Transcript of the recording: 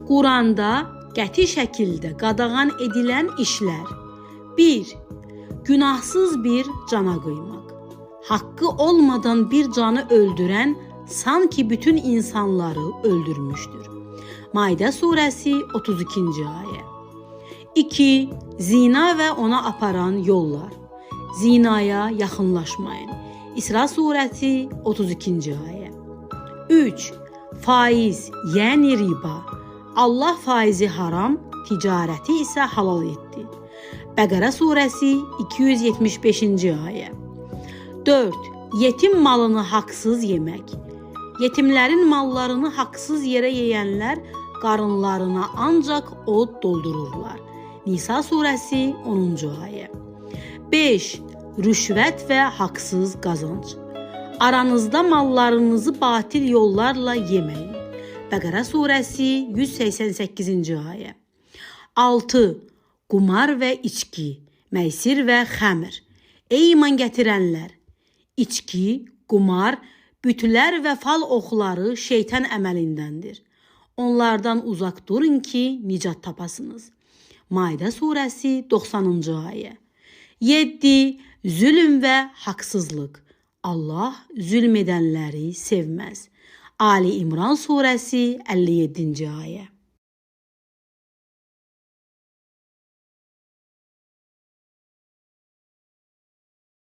Quranda qəti şəkildə qadağan edilən işlər. 1. Günahsız bir cana qıymaq. Haqqı olmadan bir canı öldürən sanki bütün insanları öldürmüşdür. Maidə surəsi 32-ci ayə. 2. Zina və ona aparan yollar. Zinaya yaxınlaşmayın. İsra surəsi 32-ci ayə. 3. Faiz, yəni riba. Allah faizi haram, ticarəti isə halal etdi. Bəqərə surəsi 275-ci ayə. 4. Yetim malını haqsız yemək. Yetimlərin mallarını haqsız yerə yeyənlər qarınlarına ancaq od doldururlar. Nisa surəsi 10-cu ayə. 5. Rüşvət və haqsız qazanc. Aranızda mallarınızı batil yollarla yeməyin. Bəqərə surəsi 188-ci ayə. 6. Qumar və içki, məysir və xəmr. Ey iman gətirənlər! İçki, qumar, bütlər və fal oxları şeytan əməlindəndir. Onlardan uzaq durun ki, nicat tapasınız. Maidə surəsi 90-cı ayə. 7. Zülm və haqsızlıq. Allah zülm edənləri sevməz. Ali İmran surəsi 57-ci ayə.